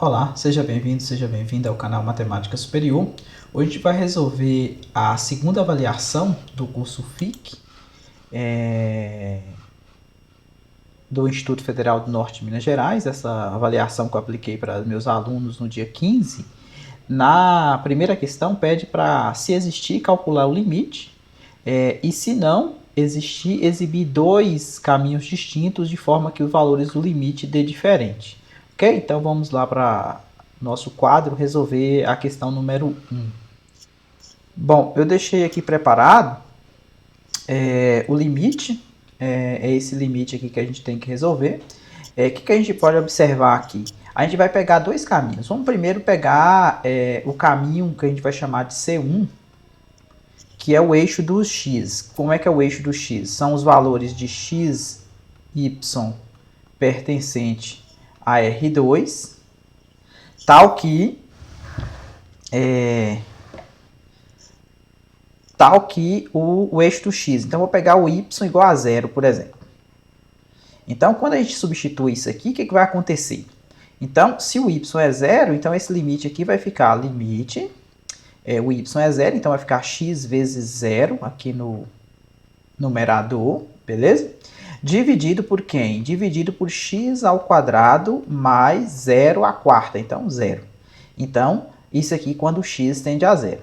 Olá, seja bem-vindo, seja bem-vinda ao canal Matemática Superior. Hoje a gente vai resolver a segunda avaliação do curso FIC do Instituto Federal do Norte de Minas Gerais. Essa avaliação que eu apliquei para meus alunos no dia 15. Na primeira questão pede para, se existir, calcular o limite e se não existir, exibir dois caminhos distintos de forma que os valores do limite dê diferente. Ok? Então vamos lá para nosso quadro resolver a questão número 1. Bom, eu deixei aqui preparado o limite, é esse limite aqui que a gente tem que resolver. O que a gente pode observar aqui? A gente vai pegar dois caminhos. Vamos primeiro pegar o caminho que a gente vai chamar de C1, que é o eixo do x. Como é que é o eixo do x? São os valores de x, y pertencente a R2, tal que o eixo do x. Então, vou pegar o y igual a 0, por exemplo. Então, quando a gente substitui isso aqui, o que vai acontecer? Então, se o y é 0, então esse limite aqui vai ficar limite, o y é 0, então vai ficar x vezes 0 aqui no numerador, beleza? Dividido por quem? Dividido por x ao quadrado mais 0 à quarta, então 0. Então, isso aqui quando x tende a 0,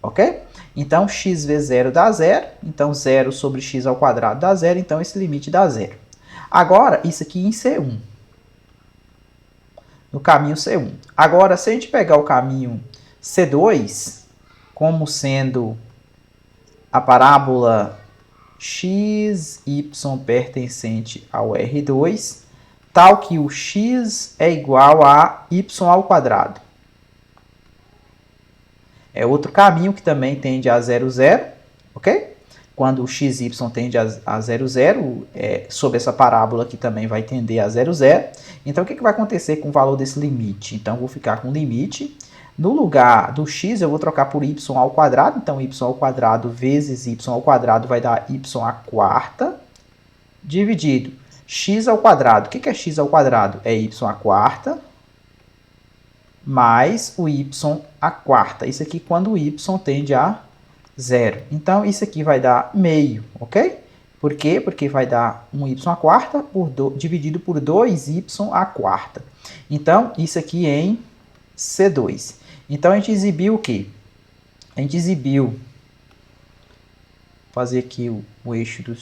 ok? Então, x vezes 0 dá 0, então 0 sobre x ao quadrado dá 0, então esse limite dá 0. Agora, isso aqui em C1, no caminho C1. Agora, se a gente pegar o caminho C2, como sendo a parábola x, y pertencente ao R2, tal que o x é igual a y ao quadrado. É outro caminho que também tende a 0, 0, ok? Quando o x e y tende a 0, 0, sobre essa parábola aqui também vai tender a 0, 0. Então, o que vai acontecer com o valor desse limite? Então, vou ficar com limite. No lugar do x, eu vou trocar por y ao quadrado. Então, y ao quadrado vezes y ao quadrado vai dar y à quarta, dividido x ao quadrado. O que é x ao quadrado? É y à quarta, mais o y à quarta. Isso aqui quando o y tende a 0. Então, isso aqui vai dar meio, ok? Por quê? Porque vai dar 1y à quarta dividido por 2y à quarta. Então, isso aqui em C2. Então, a gente exibiu o quê? A gente exibiu, vou fazer aqui o eixo do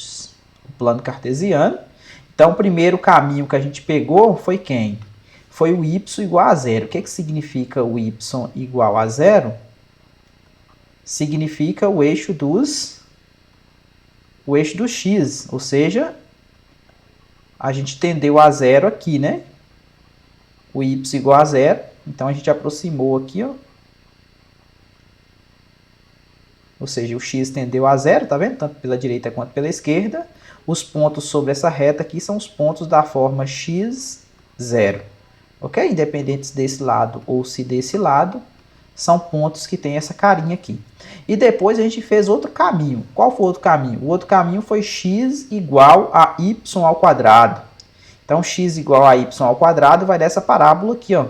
plano cartesiano. Então, o primeiro caminho que a gente pegou foi quem? Foi o y igual a 0. O que significa o y igual a 0? Significa o eixo do x, ou seja, a gente tendeu a 0 aqui, né? O y igual a 0, então a gente aproximou aqui, ó. Ou seja, o x tendeu a 0, tá vendo? Tanto pela direita quanto pela esquerda. Os pontos sobre essa reta aqui são os pontos da forma x, 0. Ok? Independentes desse lado ou se desse lado, são pontos que tem essa carinha aqui. E depois a gente fez outro caminho. Qual foi o outro caminho? O outro caminho foi x igual a y ao quadrado. Então, x igual a y ao quadrado vai dessa parábola aqui, ó.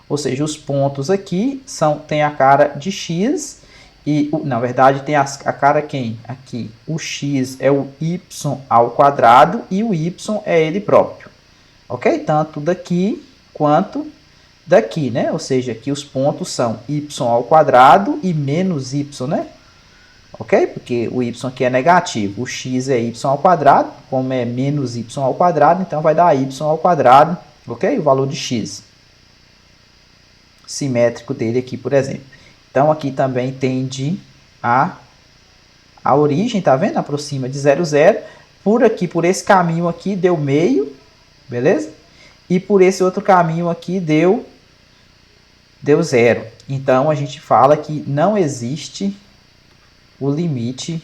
Ou seja, os pontos aqui tem a cara de x e, na verdade, tem a cara quem? Aqui, o x é o y ao quadrado e o y é ele próprio. Ok? Tanto daqui quanto daqui, né? Ou seja, aqui os pontos são y ao quadrado e menos y, né? Ok? Porque o y aqui é negativo. O x é y ao quadrado, como é menos y ao quadrado, então vai dar y ao quadrado, ok? O valor de x simétrico dele aqui, por exemplo. Então, aqui também tende a origem, tá vendo? Aproxima de 0, 0. Por aqui, por esse caminho aqui, deu meio, beleza? E por esse outro caminho aqui, deu 0. Então, a gente fala que não existe o limite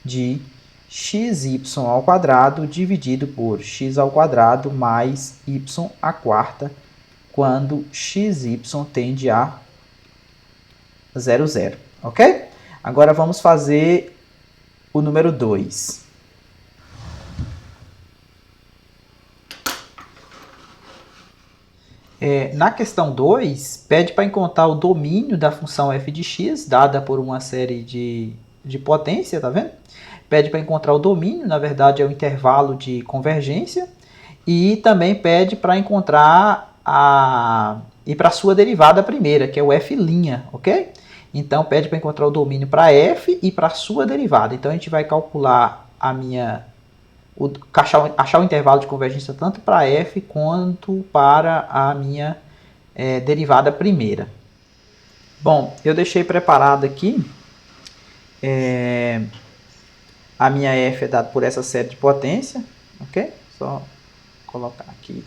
de xy ao quadrado dividido por x ao quadrado mais y à quarta, quando xy tende a 0, 0, ok? Agora vamos fazer o número 2. Na questão 2, pede para encontrar o domínio da função f de x, dada por uma série de potência, tá vendo? Pede para encontrar o domínio, na verdade é o intervalo de convergência, e também pede para encontrar e para a sua derivada primeira, que é o f', ok? Então pede para encontrar o domínio para f e para a sua derivada. Então a gente vai calcular achar o intervalo de convergência tanto para f quanto para a minha derivada primeira. Bom, eu deixei preparado aqui a minha f é dada por essa série de potência, ok? Só colocar aqui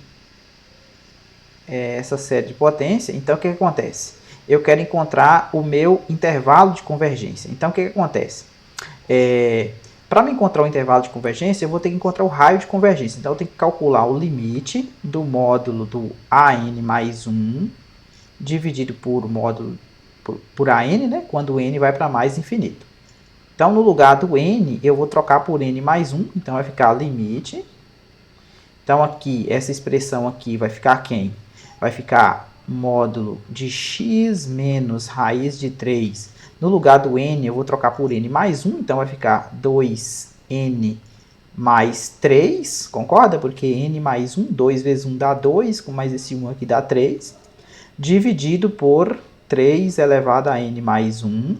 essa série de potência. Então, o que acontece? Eu quero encontrar o meu intervalo de convergência. Então, o que acontece? Para me encontrar o intervalo de convergência, eu vou ter que encontrar o raio de convergência. Então, eu tenho que calcular o limite do módulo do AN mais 1 dividido por módulo por AN, né? Quando o N vai para mais infinito. Então, no lugar do N, eu vou trocar por N mais 1. Então, vai ficar limite. Então, aqui, essa expressão aqui vai ficar quem? Vai ficar módulo de x menos raiz de 3. No lugar do n, eu vou trocar por n mais 1. Então, vai ficar 2n mais 3. Concorda? Porque n mais 1, 2 vezes 1 dá 2. Com mais esse 1 aqui dá 3. Dividido por 3 elevado a n mais 1.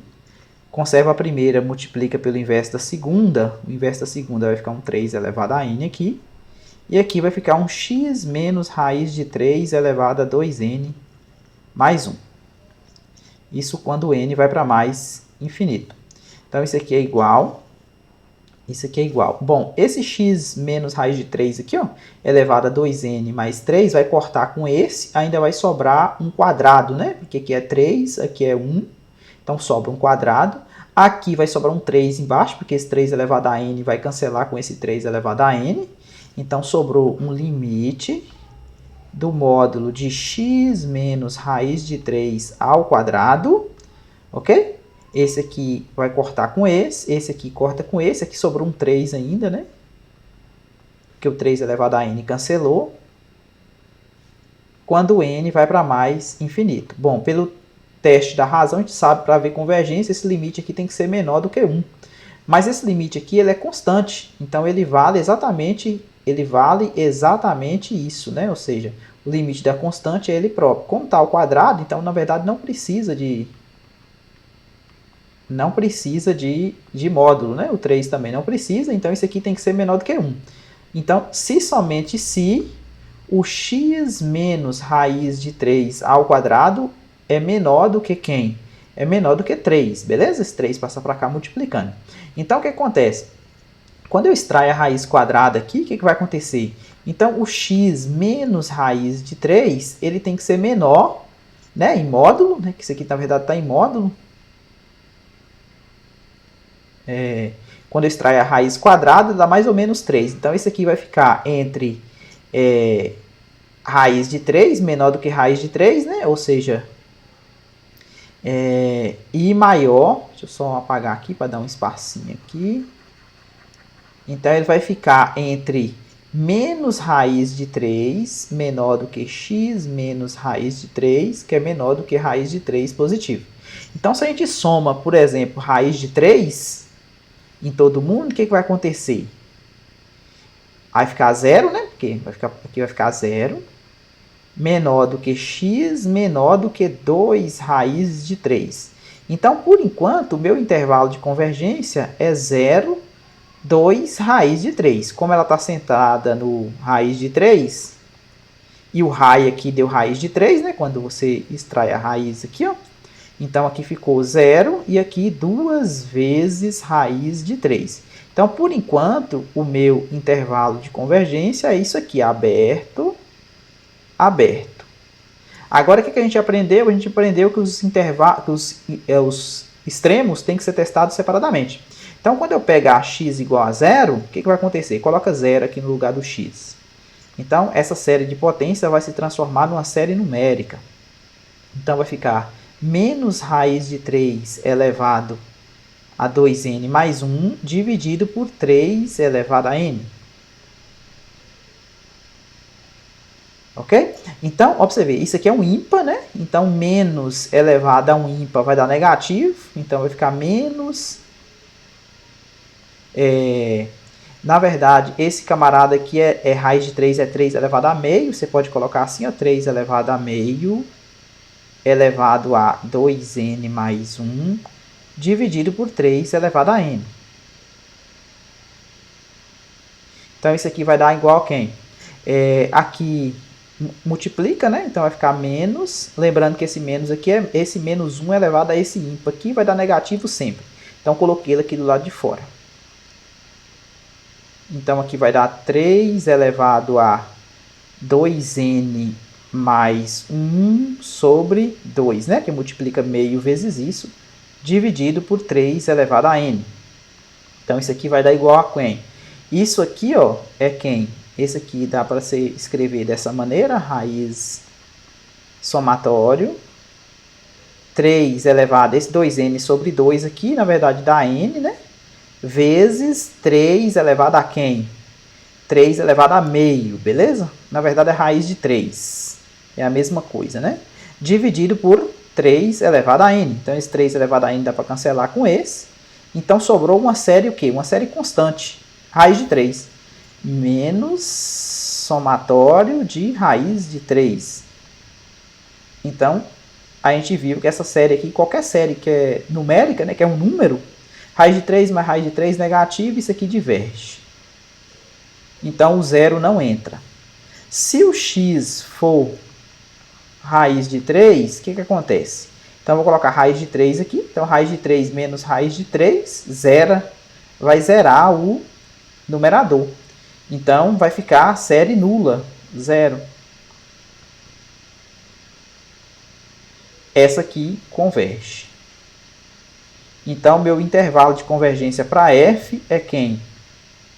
Conserva a primeira, multiplica pelo inverso da segunda. O inverso da segunda vai ficar um 3 elevado a n aqui. E aqui vai ficar um x menos raiz de 3 elevado a 2n mais 1. Isso quando n vai para mais infinito. Então, isso aqui é igual. Isso aqui é igual. Bom, esse x menos raiz de 3 aqui, ó, elevado a 2n mais 3, vai cortar com esse. Ainda vai sobrar um quadrado, né? Porque aqui é 3, aqui é 1. Então, sobra um quadrado. Aqui vai sobrar um 3 embaixo, porque esse 3 elevado a n vai cancelar com esse 3 elevado a n. Então, sobrou um limite do módulo de x menos raiz de 3 ao quadrado, ok? Esse aqui vai cortar com esse aqui corta com esse, aqui sobrou um 3 ainda, né? Porque o 3 elevado a n cancelou. Quando o n vai para mais infinito. Bom, pelo teste da razão, a gente sabe, para ver convergência, esse limite aqui tem que ser menor do que 1. Mas esse limite aqui ele é constante, então ele vale exatamente isso, né? Ou seja, o limite da constante é ele próprio. Como está ao quadrado, então na verdade não precisa de módulo, né? O 3 também não precisa, então isso aqui tem que ser menor do que 1. Então, somente se o x menos raiz de 3 ao quadrado é menor do que quem? É menor do que 3, beleza? Esse 3 passa para cá multiplicando. Então, o que acontece? Quando eu extraio a raiz quadrada aqui, o que vai acontecer? Então, o x menos raiz de 3, ele tem que ser menor, né, em módulo, né, que isso aqui, na verdade, está em módulo. Quando eu extraio a raiz quadrada, dá mais ou menos 3. Então, isso aqui vai ficar entre raiz de 3, menor do que raiz de 3, né? Ou seja, I maior. Deixa eu só apagar aqui para dar um espacinho aqui. Então, ele vai ficar entre menos raiz de 3, menor do que x menos raiz de 3, que é menor do que raiz de 3 positivo. Então, se a gente soma, por exemplo, raiz de 3 em todo mundo, o que vai acontecer? Vai ficar zero, né? Porque aqui vai ficar zero. Menor do que x, menor do que 2 raízes de 3. Então, por enquanto, o meu intervalo de convergência é 0, 2 raiz de 3. Como ela está sentada no raiz de 3, e o raio aqui deu raiz de 3, né? Quando você extrai a raiz aqui, ó. Então, aqui ficou 0 e aqui 2 vezes raiz de 3. Então, por enquanto, o meu intervalo de convergência é isso aqui, aberto, aberto. Agora, o que a gente aprendeu? A gente aprendeu que os extremos têm que ser testados separadamente. Então, quando eu pegar x igual a 0, o que vai acontecer? Coloca 0 aqui no lugar do x. Então, essa série de potência vai se transformar numa série numérica. Então, vai ficar menos raiz de 3 elevado a 2n mais 1 dividido por 3 elevado a n. Ok? Então, observe, isso aqui é um ímpar, né? Então, menos elevado a um ímpar vai dar negativo. Então, vai ficar menos... na verdade, esse camarada aqui é raiz de 3, é 3 elevado a meio. Você pode colocar assim, ó, 3 elevado a meio elevado a 2n mais 1 dividido por 3 elevado a n. Então, isso aqui vai dar igual a quem? Aqui multiplica, né? Então, vai ficar menos. Lembrando que esse menos aqui é esse menos 1 elevado a esse ímpar aqui, vai dar negativo sempre. Então, coloquei ele aqui do lado de fora. Então, aqui vai dar 3 elevado a 2n mais 1 sobre 2, né? Que multiplica meio vezes isso, dividido por 3 elevado a n. Então, isso aqui vai dar igual a quem? Isso aqui, ó, é quem? Esse aqui dá para você escrever dessa maneira, raiz somatório, 3 elevado a esse 2n sobre 2 aqui, na verdade dá n, né? Vezes 3 elevado a quem? 3 elevado a meio, beleza? Na verdade é raiz de 3. É a mesma coisa, né? Dividido por 3 elevado a n. Então, esse 3 elevado a n dá para cancelar com esse. Então, sobrou uma série o quê? Uma série constante. Raiz de 3. Menos somatório de raiz de 3. Então, a gente viu que essa série aqui, qualquer série que é numérica, né, que é um número, raiz de 3 mais raiz de 3 negativo, isso aqui diverge. Então, o zero não entra. Se o x for raiz de 3, o que acontece? Então, eu vou colocar raiz de 3 aqui. Então, raiz de 3 menos raiz de 3, vai zerar o numerador. Então, vai ficar série nula, zero. Essa aqui converge. Então, meu intervalo de convergência para f é quem?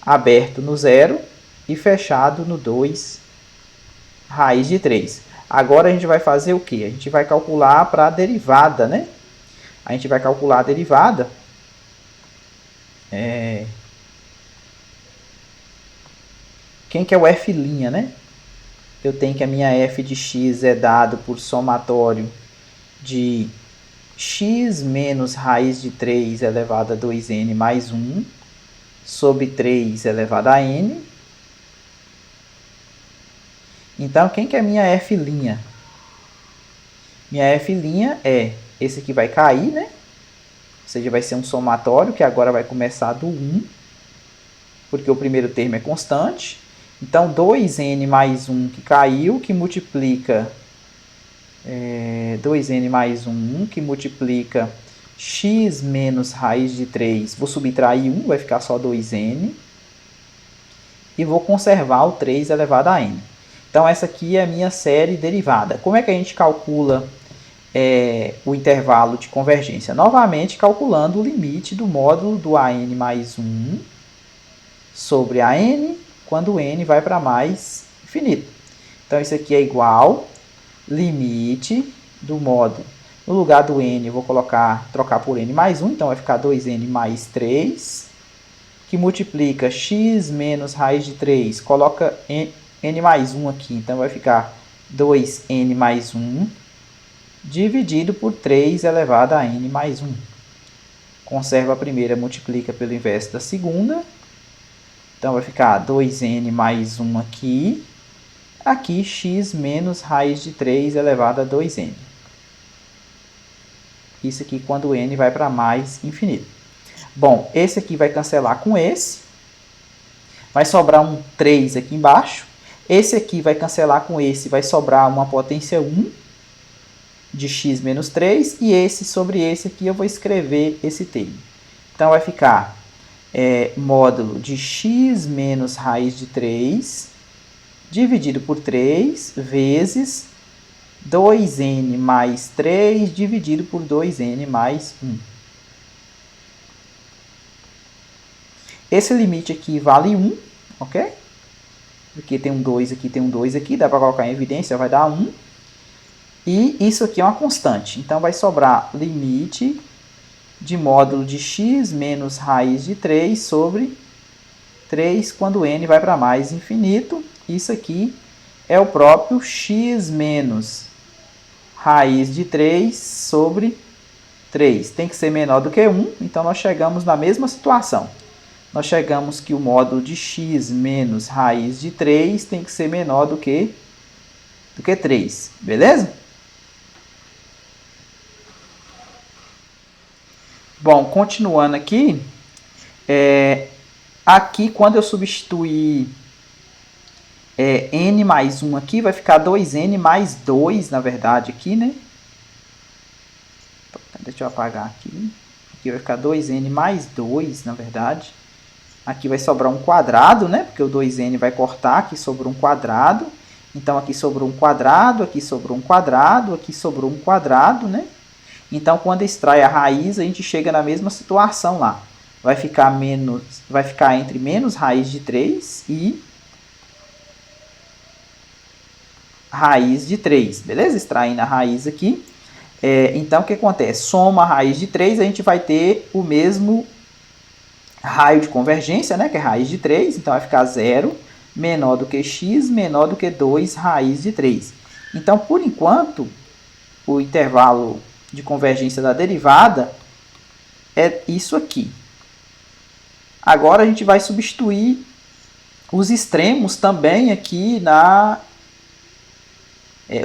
Aberto no 0 e fechado no 2, raiz de 3. Agora, a gente vai fazer o quê? A gente vai calcular para a derivada, né? A gente vai calcular a derivada. Quem que é o f', né? Eu tenho que a minha f de x é dado por somatório de x menos raiz de 3 elevado a 2n mais 1 sobre 3 elevado a n. Então, quem que é minha f'? Minha f' é esse aqui vai cair, né? Ou seja, vai ser um somatório que agora vai começar do 1, porque o primeiro termo é constante. Então, 2n mais 1 que caiu, que multiplica 2n mais 1, que multiplica x menos raiz de 3. Vou subtrair 1, vai ficar só 2n. E vou conservar o 3 elevado a n. Então, essa aqui é a minha série derivada. Como é que a gente calcula o intervalo de convergência? Novamente, calculando o limite do módulo do an mais 1 sobre a n, quando n vai para mais infinito. Então, isso aqui é igual limite do módulo. No lugar do n, eu vou trocar por n mais 1, então vai ficar 2n mais 3, que multiplica x menos raiz de 3, coloca n mais 1 aqui, então vai ficar 2n mais 1, dividido por 3 elevado a n mais 1. Conserva a primeira, multiplica pelo inverso da segunda. Então, vai ficar 2n mais 1 aqui. Aqui, x menos raiz de 3 elevado a 2n. Isso aqui quando n vai para mais infinito. Bom, esse aqui vai cancelar com esse. Vai sobrar um 3 aqui embaixo. Esse aqui vai cancelar com esse, vai sobrar uma potência 1 de x menos 3. E esse sobre esse aqui eu vou escrever esse termo. Então, vai ficar módulo de x menos raiz de 3 dividido por 3 vezes 2n mais 3 dividido por 2n mais 1. Esse limite aqui vale 1, ok? Porque tem um 2 aqui, tem um 2 aqui, dá para colocar em evidência, vai dar 1. E isso aqui é uma constante, então vai sobrar limite de módulo de x menos raiz de 3 sobre 3 quando n vai para mais infinito. Isso aqui é o próprio x menos raiz de 3 sobre 3. Tem que ser menor do que 1, então nós chegamos na mesma situação. Nós chegamos que o módulo de x menos raiz de 3 tem que ser menor do que 3, beleza? Bom, continuando aqui, aqui quando eu substituir n mais 1 aqui, vai ficar 2n mais 2, na verdade, aqui, né? Deixa eu apagar aqui. Aqui vai ficar 2n mais 2, na verdade. Aqui vai sobrar um quadrado, né? Porque o 2n vai cortar, aqui sobrou um quadrado. Então, aqui sobrou um quadrado, aqui sobrou um quadrado, aqui sobrou um quadrado, né? Então, quando extrai a raiz, a gente chega na mesma situação lá. Vai ficar entre menos raiz de 3 e raiz de 3, beleza? Extraindo a raiz aqui. Então, o que acontece? Soma a raiz de 3, a gente vai ter o mesmo raio de convergência, né? Que é raiz de 3, então vai ficar 0 menor do que x, menor do que 2 raiz de 3. Então, por enquanto, o intervalo de convergência da derivada é isso aqui. Agora, a gente vai substituir os extremos também aqui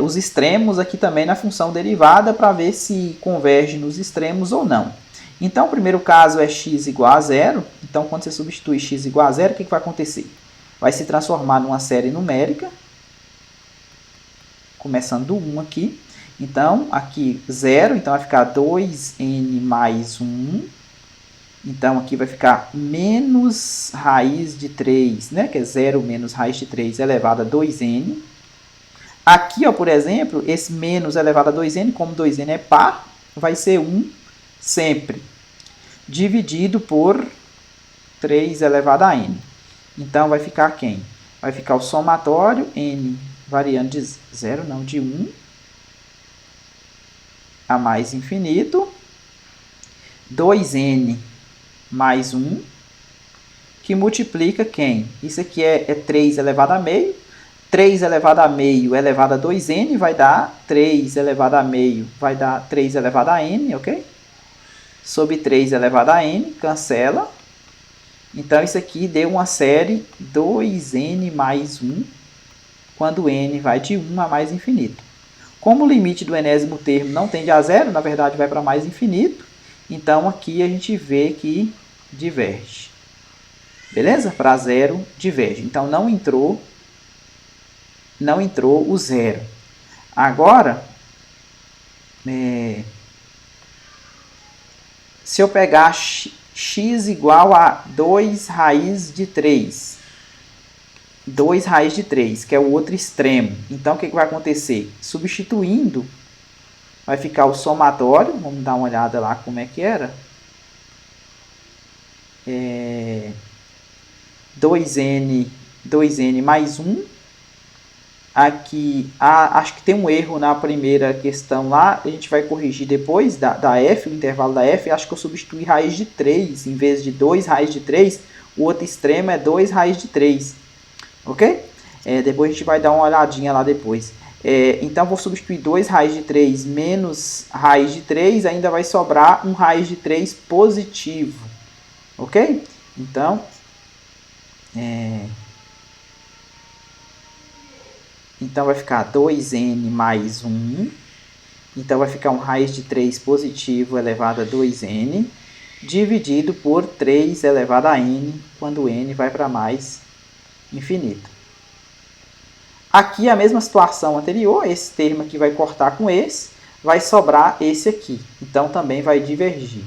os extremos aqui também na função derivada para ver se converge nos extremos ou não. Então, o primeiro caso é x igual a 0. Então, quando você substitui x igual a 0, o que vai acontecer? Vai se transformar numa série numérica, começando do 1 aqui. Então, aqui 0, então vai ficar 2n mais 1. Então, aqui vai ficar menos raiz de 3, né? Que é 0 menos raiz de 3 elevado a 2n. Aqui, ó, por exemplo, esse menos elevado a 2n, como 2n é par, vai ser 1 sempre, dividido por 3 elevado a n. Então, vai ficar quem? Vai ficar o somatório, n variando de 0, não, de 1 a mais infinito, 2n mais 1, que multiplica quem? Isso aqui é 3 elevado a meio. 3 elevado a meio elevado a 2n vai dar 3 elevado a meio, vai dar 3 elevado a n, ok? Sobre 3 elevado a n, cancela. Então, isso aqui deu uma série 2n mais 1, quando n vai de 1 a mais infinito. Como o limite do enésimo termo não tende a zero, na verdade vai para mais infinito, então aqui a gente vê que diverge. Beleza? Para zero, diverge. Então, não entrou o zero. Agora, se eu pegar x igual a 2 raiz de 3, 2 raiz de 3, que é o outro extremo. Então, o que vai acontecer? Substituindo, vai ficar o somatório. Vamos dar uma olhada lá como é que era. 2n mais 1. Aqui, acho que tem um erro na primeira questão lá, a gente vai corrigir depois da f, o intervalo da f, acho que eu substituí raiz de 3, em vez de 2 raiz de 3, o outro extremo é 2 raiz de 3, ok? Depois a gente vai dar uma olhadinha lá depois. Então, vou substituir 2 raiz de 3 menos raiz de 3, ainda vai sobrar um raiz de 3 positivo, ok? Então, então, vai ficar 2n mais 1. Então, vai ficar um raiz de 3 positivo elevado a 2n, dividido por 3 elevado a n, quando n vai para mais infinito. Aqui, a mesma situação anterior, esse termo aqui vai cortar com esse, vai sobrar esse aqui. Então, também vai divergir.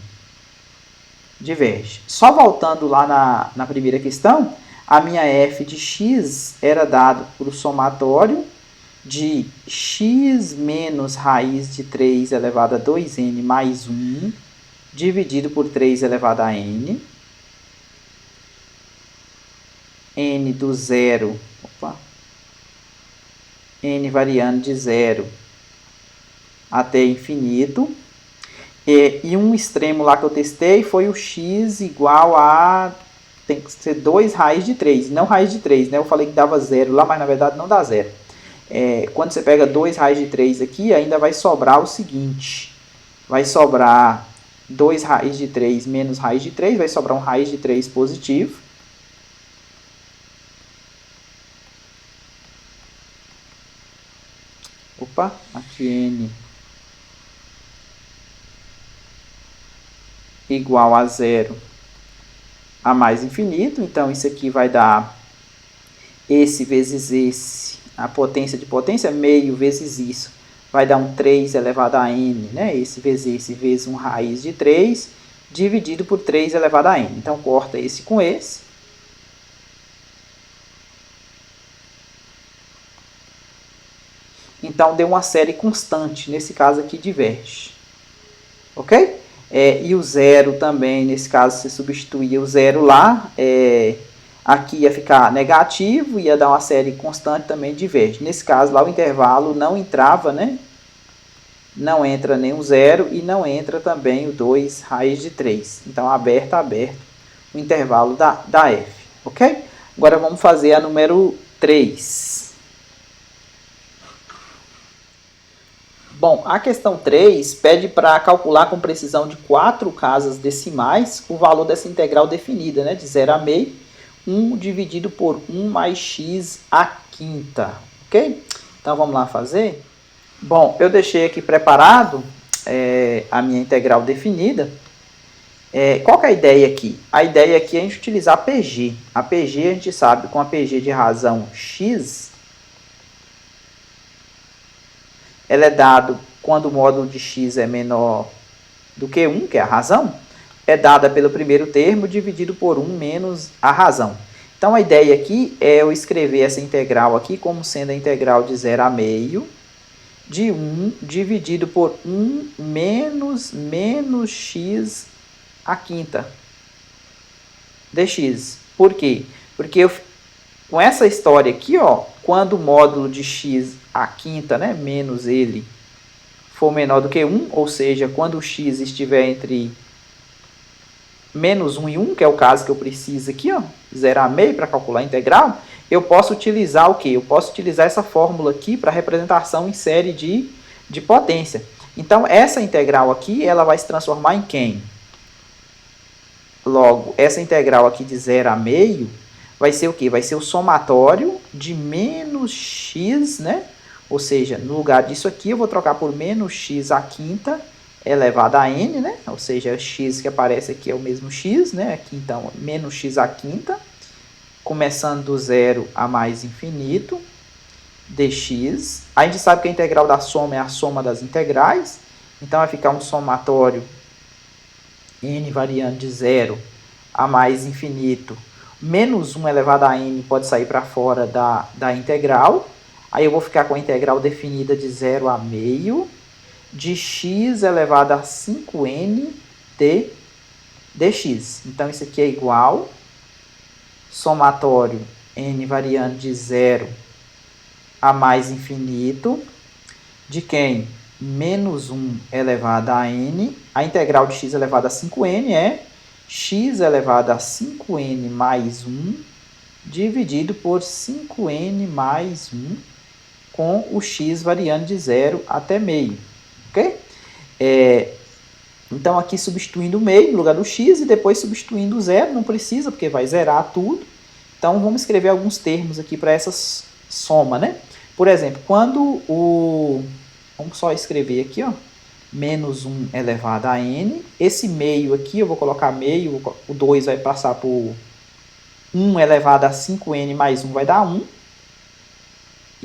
Diverge. Só voltando lá na primeira questão, a minha f de x era dado por o somatório de x menos raiz de 3 elevado a 2n mais 1, dividido por 3 elevado a n. N do zero, n variando de 0 até infinito. E um extremo lá que eu testei foi o x igual a... tem que ser 2 raiz de 3, não raiz de 3, né? Eu falei que dava 0 lá, mas na verdade não dá 0. quando você pega 2 raiz de 3 aqui, ainda vai sobrar o seguinte. Vai sobrar 2 raiz de 3 menos raiz de 3, vai sobrar um raiz de 3 positivo. Opa, aqui n igual a 0 a mais infinito. Então, isso aqui vai dar esse vezes esse, a potência de potência, meio vezes isso, vai dar um 3 elevado a n, né? Esse vezes um raiz de 3, dividido por 3 elevado a n. Então, corta esse com esse. Então, deu uma série constante, nesse caso aqui diverge. Ok? E o zero também, nesse caso, você substituía o zero lá, aqui ia ficar negativo, ia dar uma série constante também, diverge. Nesse caso lá o intervalo não entrava, né? Não entra nem o zero e não entra também o 2 raiz de 3. Então, aberto o intervalo da f, ok? Agora vamos fazer a número 3. Bom, a questão 3 pede para calcular com precisão de 4 casas decimais o valor dessa integral definida, né, de 0 a meio, 1 dividido por 1 mais x à quinta, ok? Então, vamos lá fazer? Bom, eu deixei aqui preparado a minha integral definida. Qual que é a ideia aqui? A ideia aqui é a gente utilizar a PG. A PG, a gente sabe, com a PG de razão x, ela é dada quando o módulo de x é menor do que 1, que é a razão, é dada pelo primeiro termo dividido por 1 menos a razão. Então, a ideia aqui é eu escrever essa integral aqui como sendo a integral de 0 a meio de 1 dividido por 1 menos x à quinta dx. Por quê? Porque com essa história aqui, ó, quando o módulo de x à quinta, né, menos ele, for menor do que 1, ou seja, quando o x estiver entre menos 1 e 1, que é o caso que eu preciso aqui, ó, 0 a meio para calcular a integral, eu posso utilizar o quê? Eu posso utilizar essa fórmula aqui para representação em série de potência. Então, essa integral aqui, ela vai se transformar em quem? Logo, essa integral aqui de 0 a meio vai ser o quê? Vai ser o somatório de menos x, né? Ou seja, no lugar disso aqui, eu vou trocar por menos x à quinta elevado a n, né? Ou seja, x que aparece aqui é o mesmo x, né? Aqui, então, menos x à quinta, começando do zero a mais infinito, dx. A gente sabe que a integral da soma é a soma das integrais, então vai ficar um somatório n variando de 0 a mais infinito, menos 1 elevado a n pode sair para fora da integral. Aí eu vou ficar com a integral definida de 0 a meio de x elevado a 5n dx. Então, isso aqui é igual somatório n variando de 0 a mais infinito de quem? Menos 1 elevado a n. A integral de x elevado a 5n é x elevado a 5n mais 1 dividido por 5n mais 1 com o x variando de 0 até meio. Ok? Então, aqui substituindo o meio no lugar do x e depois substituindo o zero. Não precisa, porque vai zerar tudo. Então, vamos escrever alguns termos aqui para essa soma, né? Por exemplo, quando o... Vamos só escrever aqui, ó. Menos 1 elevado a n. Esse meio aqui, eu vou colocar meio. O 2 vai passar por 1 elevado a 5n mais 1 vai dar 1.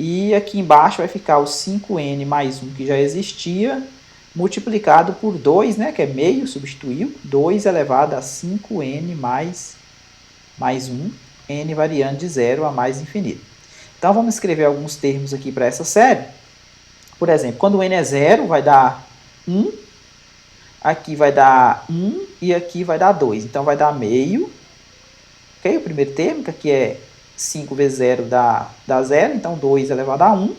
E aqui embaixo vai ficar o 5n mais 1 que já existia, multiplicado por 2, né, que é meio, substituiu. 2 elevado a 5n mais 1, n variando de 0 a mais infinito. Então, vamos escrever alguns termos aqui para essa série. Por exemplo, quando o n é 0, vai dar 1, aqui vai dar 1 e aqui vai dar 2. Então, vai dar meio. Ok? O primeiro termo, que aqui é 5 vezes 0 dá 0, então 2 elevado a 1.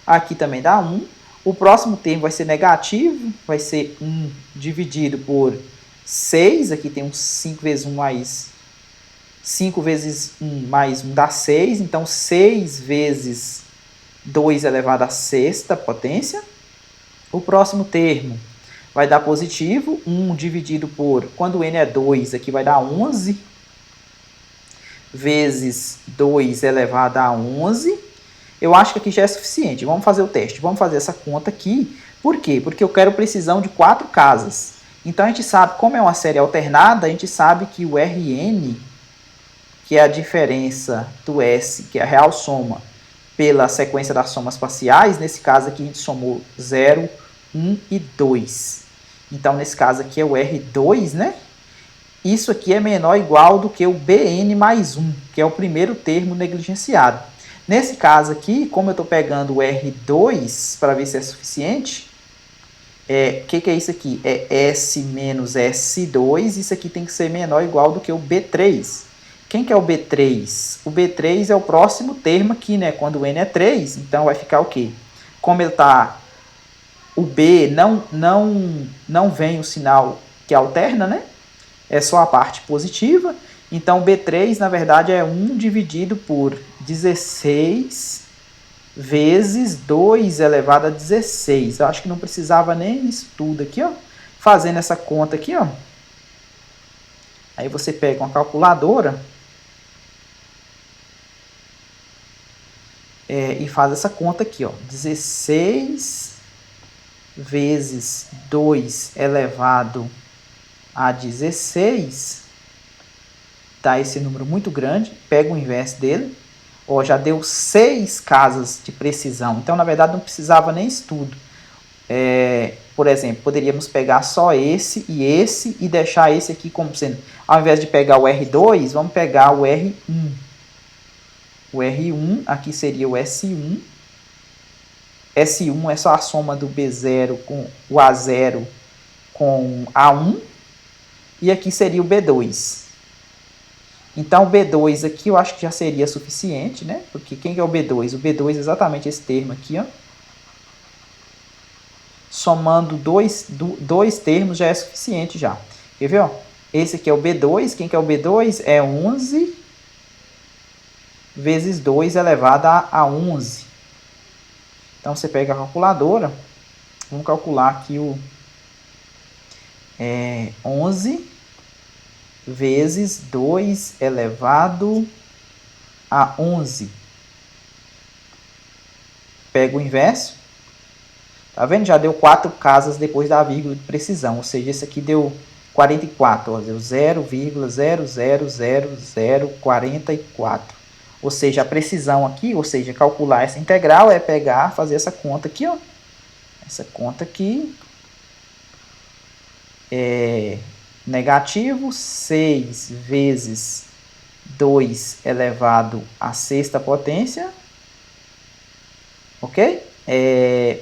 Aqui também dá 1. O próximo termo vai ser negativo, vai ser 1 dividido por 6. Aqui tem um 5 vezes 1 mais 5 vezes 1 mais 1 dá 6. Então, 6 vezes 2 elevado à sexta potência. O próximo termo vai dar positivo, 1 dividido por, quando n é 2, aqui vai dar 11, vezes 2 elevado a 11. Eu acho que aqui já é suficiente. Vamos fazer o teste. Vamos fazer essa conta aqui. Por quê? Porque eu quero precisão de 4 casas. Então, a gente sabe, como é uma série alternada, a gente sabe que o Rn, que é a diferença do S, que é a real soma, pela sequência das somas parciais, nesse caso aqui a gente somou 0, 1 e 2. Então, nesse caso aqui é o R2, né? Isso aqui é menor ou igual do que o Bn mais 1, que é o primeiro termo negligenciado. Nesse caso aqui, como eu estou pegando o R2 para ver se é suficiente, que é isso aqui? É S menos S2, isso aqui tem que ser menor ou igual do que o B3. Quem que é o B3? O B3 é o próximo termo aqui, né? Quando o N é 3, então vai ficar o quê? Como ele está... O B não vem o sinal que alterna, né? É só a parte positiva. Então, B3, na verdade, é 1 dividido por 16 vezes 2 elevado a 16. Eu acho que não precisava nem isso tudo aqui, ó. Fazendo essa conta aqui, ó. Aí você pega uma calculadora e faz essa conta aqui, ó. 16 vezes 2 elevado a 16 dá esse número muito grande. Pega o inverso dele. Ó, já deu 6 casas de precisão. Então, na verdade, não precisava nem estudo. Por exemplo, poderíamos pegar só esse e deixar esse aqui como sendo... Ao invés de pegar o R2, vamos pegar o R1. O R1 aqui seria o S1. S1 é só a soma do B0 com o A0 com A1. E aqui seria o B2. Então, o B2 aqui eu acho que já seria suficiente, né? Porque quem que é o B2? O B2 é exatamente esse termo aqui, ó. Somando dois termos já é suficiente já. Quer ver, ó? Esse aqui é o B2. Quem que é o B2? É 11 vezes 2 elevado a 11. Então, você pega a calculadora. Vamos calcular aqui o 11 vezes 2 elevado a 11. Pega o inverso. Tá vendo? Já deu 4 casas depois da vírgula de precisão. Ou seja, esse aqui deu 44. Ó, deu 0,0000044. Ou seja, a precisão aqui, ou seja, calcular essa integral é pegar, fazer essa conta aqui, ó. Essa conta aqui é negativo 6 vezes 2 elevado à sexta potência. Ok?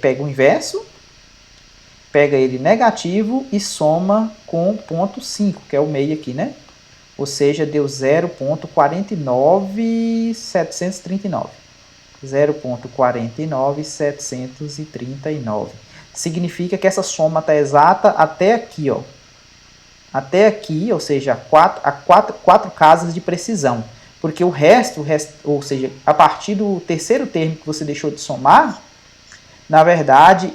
Pega o inverso, pega ele negativo e soma com 0,5, que é o meio aqui, né? Ou seja, deu 0,49739. 0,49739. Significa que essa soma está exata até aqui, ó. Até aqui, ou seja, quatro casas de precisão. Porque o resto, ou seja, a partir do terceiro termo que você deixou de somar, na verdade,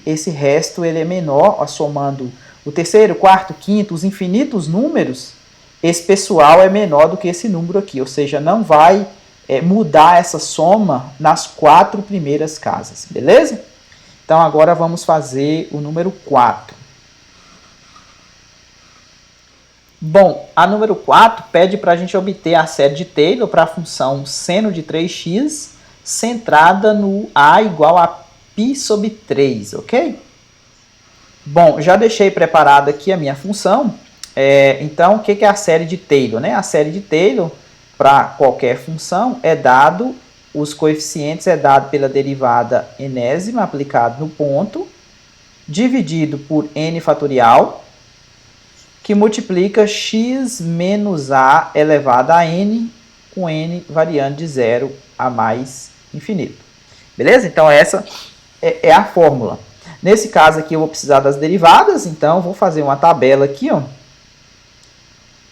esse resto ele é menor, ó, somando o terceiro, quarto, quinto, os infinitos números, esse pessoal é menor do que esse número aqui, ou seja, não vai mudar essa soma nas 4 primeiras casas, beleza? Então, agora vamos fazer o número 4. Bom, a número 4 pede para a gente obter a série de Taylor para a função seno de 3x centrada no a igual a π sobre 3, ok? Bom, já deixei preparada aqui a minha função. Então, o que é a série de Taylor, né? A série de Taylor, para qualquer função, os coeficientes é dado pela derivada enésima aplicada no ponto, dividido por n fatorial, que multiplica x menos a elevado a n, com n variando de 0 a mais infinito. Beleza? Então, essa é a fórmula. Nesse caso aqui, eu vou precisar das derivadas, então, vou fazer uma tabela aqui, ó.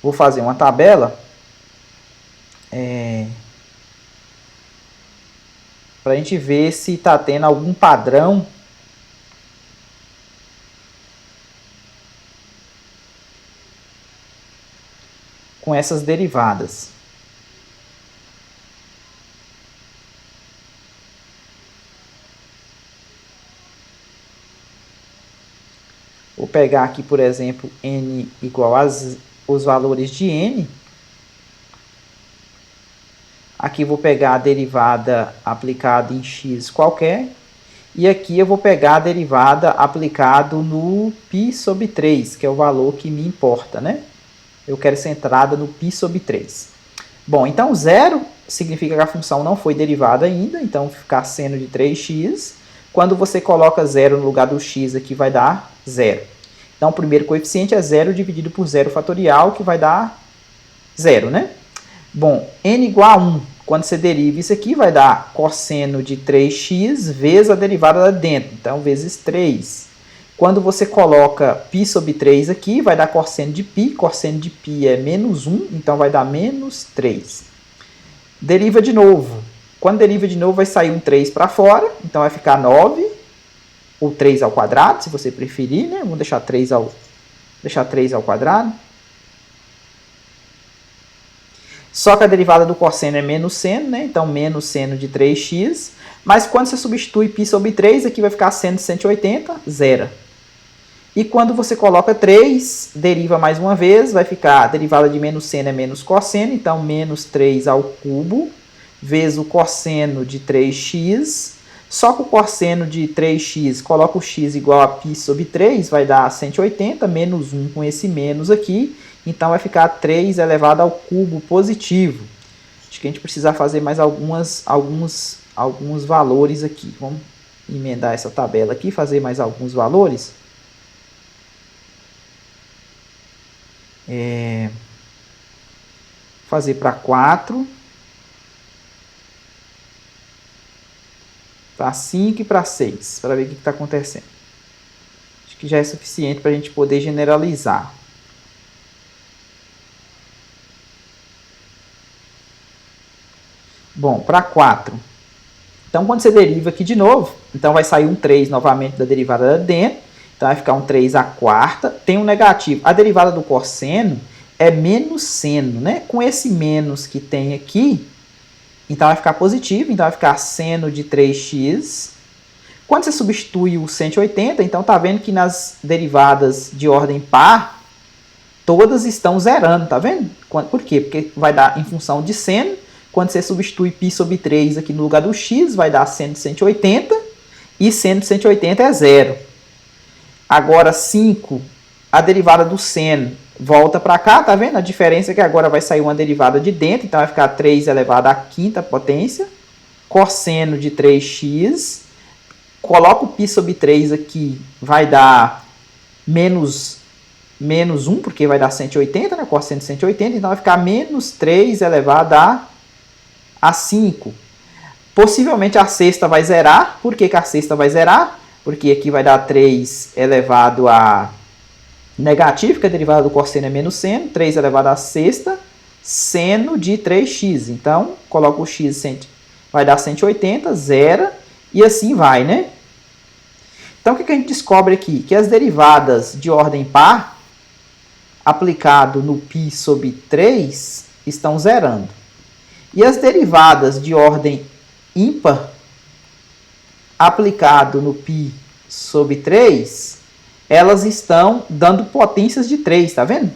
Vou fazer uma tabela para a gente ver se está tendo algum padrão com essas derivadas. Vou pegar aqui, por exemplo, n igual os valores de n. Aqui vou pegar a derivada aplicada em x qualquer. E aqui eu vou pegar a derivada aplicada no π sobre 3, que é o valor que me importa, né? Eu quero centrada no π sobre 3. Bom, então 0 significa que a função não foi derivada ainda, então ficar seno de 3x. Quando você coloca 0 no lugar do x aqui, vai dar 0. Então, o primeiro coeficiente é 0 dividido por 0 fatorial, que vai dar 0, né? Bom, n igual a 1. Quando você deriva isso aqui, vai dar cosseno de 3x vezes a derivada lá dentro. Então, vezes 3. Quando você coloca π sobre 3 aqui, vai dar cosseno de π. Cosseno de π é menos 1, então vai dar menos 3. Deriva de novo. Quando deriva de novo, vai sair um 3 para fora. Então, vai ficar 9, ou 3 ao quadrado, se você preferir, né? Vamos deixar 3 ao quadrado. Só que a derivada do cosseno é menos seno, né? Então, menos seno de 3x. Mas quando você substitui π sobre 3, aqui vai ficar seno de 180, zero. E quando você coloca 3, deriva mais uma vez, vai ficar a derivada de menos seno é menos cosseno. Então, menos 3 ao cubo, vezes o cosseno de 3x. Só que o cosseno de 3x, coloca o x igual a π sobre 3, vai dar 180, menos 1 com esse menos aqui. Então, vai ficar 3 elevado ao cubo positivo. Acho que a gente precisa fazer mais alguns valores aqui. Vamos emendar essa tabela aqui, fazer mais alguns valores. Fazer para 4. Para 5 e para 6, para ver o que está acontecendo. Acho que já é suficiente para a gente poder generalizar. Bom, para 4. Então, quando você deriva aqui de novo, então vai sair um 3 novamente da derivada lá dentro. Então, vai ficar um 3 à quarta. Tem um negativo. A derivada do cosseno é menos seno, né? Com esse menos que tem aqui, então vai ficar positivo. Então, vai ficar seno de 3x. Quando você substitui o 180, então tá vendo que nas derivadas de ordem par, todas estão zerando, tá vendo? Por quê? Porque vai dar em função de seno. Quando você substitui π sobre 3 aqui no lugar do x, vai dar seno de 180, e seno de 180 é zero. Agora, 5, a derivada do seno volta para cá, tá vendo? A diferença é que agora vai sair uma derivada de dentro, então vai ficar 3 elevado à quinta potência, cosseno de 3x, coloca o π sobre 3 aqui, vai dar menos 1, porque vai dar 180, né? Cosseno de 180, então vai ficar menos 3 elevado a 5. Possivelmente a sexta vai zerar. Por que a sexta vai zerar? Porque aqui vai dar 3 elevado a negativo, que a derivada do cosseno é menos seno. 3 elevado a sexta, seno de 3x. Então, coloca o x, vai dar 180, zera, e assim vai, né? Então, o que a gente descobre aqui? Que as derivadas de ordem par, aplicado no π sobre 3, estão zerando. E as derivadas de ordem ímpar, aplicado no π sobre 3, elas estão dando potências de 3, tá vendo?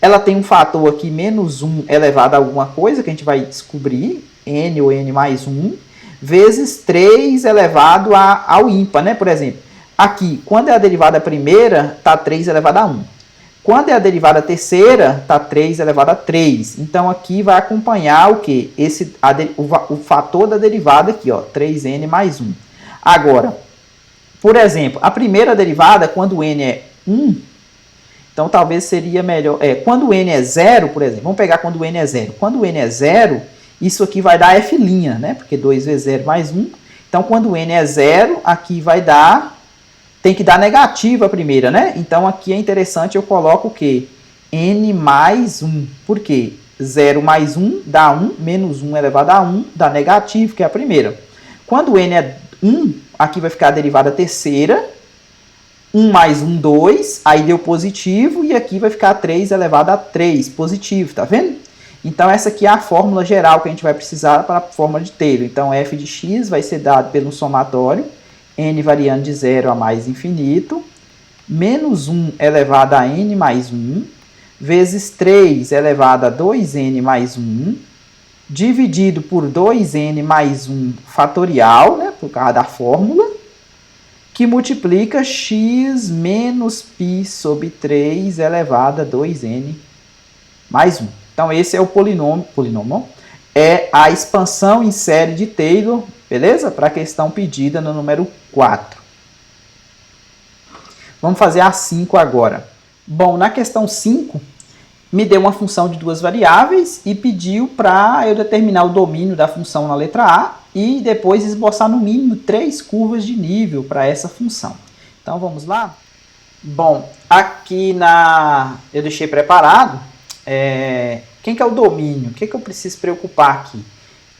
Ela tem um fator aqui, menos 1 elevado a alguma coisa, que a gente vai descobrir, n ou n mais 1, vezes 3 elevado ao ímpar, né? Por exemplo, aqui, quando é a derivada primeira, está 3 elevado a 1. Quando é a derivada terceira, está 3 elevado a 3. Então, aqui vai acompanhar o quê? O fator da derivada aqui, ó, 3n mais 1. Agora, por exemplo, a primeira derivada, quando n é 1, então talvez seria melhor... quando n é 0, por exemplo, vamos pegar quando n é 0. Quando n é 0, isso aqui vai dar f', né? Porque 2 vezes 0 mais 1. Então, quando n é 0, aqui vai dar... Tem que dar negativa a primeira, né? Então, aqui é interessante, eu coloco o quê? N mais 1. Por quê? 0 mais 1 dá 1, menos 1 elevado a 1 dá negativo, que é a primeira. Quando n é 1, aqui vai ficar a derivada terceira. 1 mais 1, 2, aí deu positivo, e aqui vai ficar 3 elevado a 3, positivo, tá vendo? Então, essa aqui é a fórmula geral que a gente vai precisar para a fórmula de Taylor. Então, f de x vai ser dado pelo somatório, n variando de 0 a mais infinito, menos 1 elevado a n mais 1, vezes 3 elevado a 2n mais 1, dividido por 2n mais 1 fatorial, né, por causa da fórmula, que multiplica x menos π sobre 3 elevado a 2n mais 1. Então, esse é o polinômio é a expansão em série de Taylor, beleza? Para a questão pedida no número 4. Vamos fazer a 5 agora. Bom, na questão 5, me deu uma função de duas variáveis e pediu para eu determinar o domínio da função na letra A e depois esboçar no mínimo 3 curvas de nível para essa função. Então, vamos lá? Bom, aqui eu deixei preparado quem que é o domínio, o que eu preciso preocupar aqui?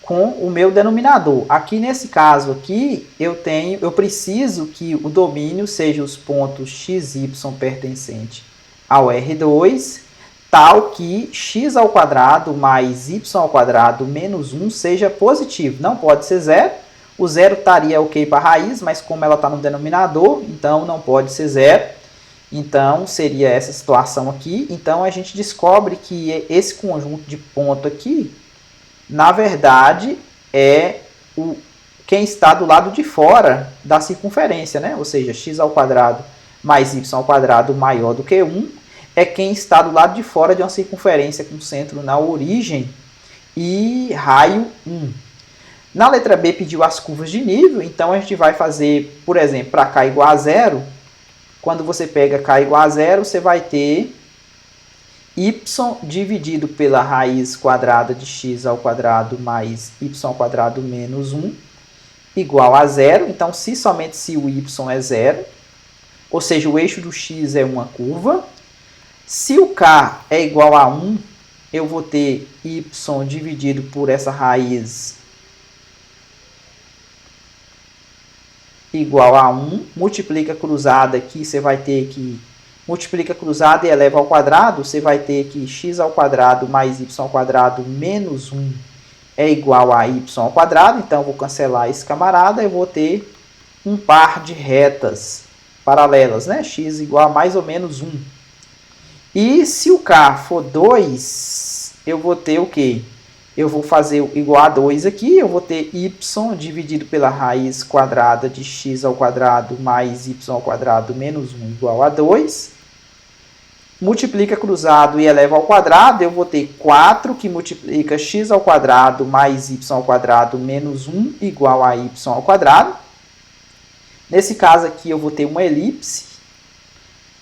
Com o meu denominador. Aqui nesse caso aqui, eu preciso que o domínio seja os pontos x, y pertencente ao R2, tal que x ao quadrado mais y ao quadrado menos 1 seja positivo. Não pode ser zero. O zero estaria ok para a raiz, mas como ela está no denominador, então não pode ser zero. Então, seria essa situação aqui. Então, a gente descobre que esse conjunto de ponto aqui, na verdade, é quem está do lado de fora da circunferência, né? Ou seja, x ao quadrado mais y ao quadrado maior do que 1 é quem está do lado de fora de uma circunferência com centro na origem e raio 1. Na letra B pediu as curvas de nível, então a gente vai fazer, por exemplo, para k igual a zero, quando você pega k igual a zero, você vai ter y dividido pela raiz quadrada de x ao quadrado mais y ao quadrado menos 1 igual a zero. Então, somente se o y é zero, ou seja, o eixo do x é uma curva. Se o k é igual a 1, eu vou ter y dividido por essa raiz igual a 1. Multiplica cruzada aqui, você vai ter que... Multiplica cruzada e eleva ao quadrado, você vai ter que x ao quadrado mais y ao quadrado menos 1 é igual a y ao quadrado. Então, eu vou cancelar esse camarada e vou ter um par de retas paralelas, né? X igual a mais ou menos 1. E se o k for 2, eu vou ter o quê? Eu vou fazer igual a 2 aqui, eu vou ter y dividido pela raiz quadrada de x ao quadrado mais y ao quadrado menos 1 igual a 2. Multiplica cruzado e eleva ao quadrado, eu vou ter 4 que multiplica x ao quadrado mais y ao quadrado menos 1 igual a y ao quadrado. Nesse caso aqui eu vou ter uma elipse,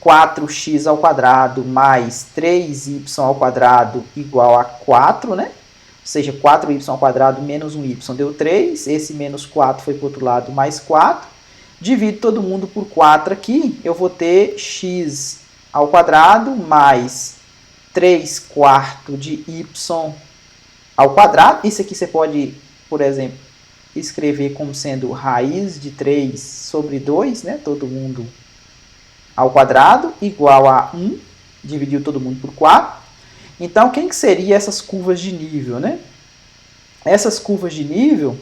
4x ao quadrado mais 3y ao quadrado igual a 4, né? Ou seja, 4y ao quadrado menos 1y deu 3, esse menos 4 foi para o outro lado, mais 4. Divido todo mundo por 4 aqui, eu vou ter x ao quadrado mais 3 quartos de y ao quadrado. Isso aqui você pode, por exemplo, escrever como sendo raiz de 3 sobre 2, né? Todo mundo ao quadrado, igual a 1. Dividiu todo mundo por 4. Então, quem que seria essas curvas de nível, né? Essas curvas de nível,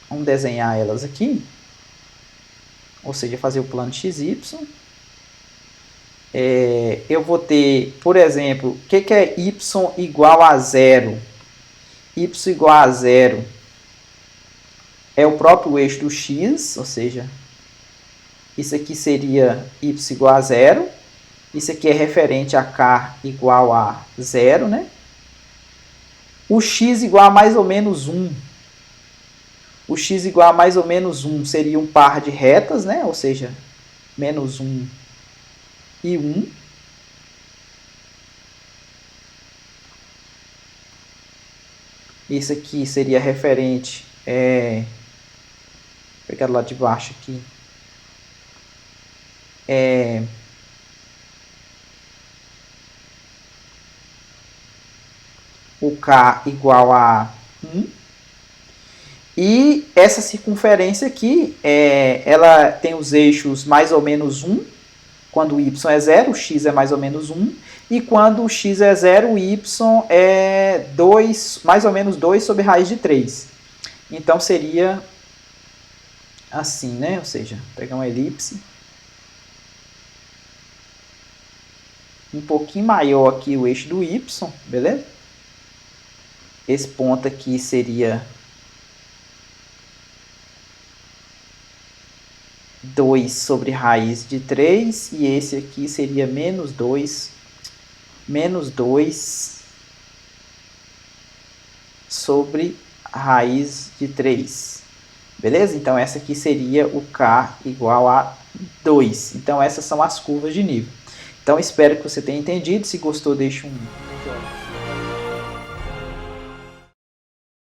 vamos desenhar elas aqui. Ou seja, fazer o plano XY. Eu vou ter, por exemplo, o que é y igual a 0? Y igual a 0 é o próprio eixo do x, ou seja, isso aqui seria y igual a 0. Isso aqui é referente a k igual a 0, né? O x igual a mais ou menos 1. O x igual a mais ou menos 1 seria um par de retas, né? Ou seja, menos 1 e 1. Isso aqui seria referente... vou pegar do lado de baixo aqui. O k igual a 1. E essa circunferência aqui, ela tem os eixos mais ou menos 1, quando o y é 0, o x é mais ou menos 1, e quando o x é 0, o y é 2, mais ou menos 2 sobre raiz de 3. Então seria assim, né? Ou seja, pegar uma elipse um pouquinho maior aqui o eixo do y, beleza? Esse ponto aqui seria 2 sobre raiz de 3, e esse aqui seria menos 2 sobre raiz de 3. Beleza? Então, essa aqui seria o K igual a 2. Então, essas são as curvas de nível. Então, espero que você tenha entendido. Se gostou, deixe um joinha.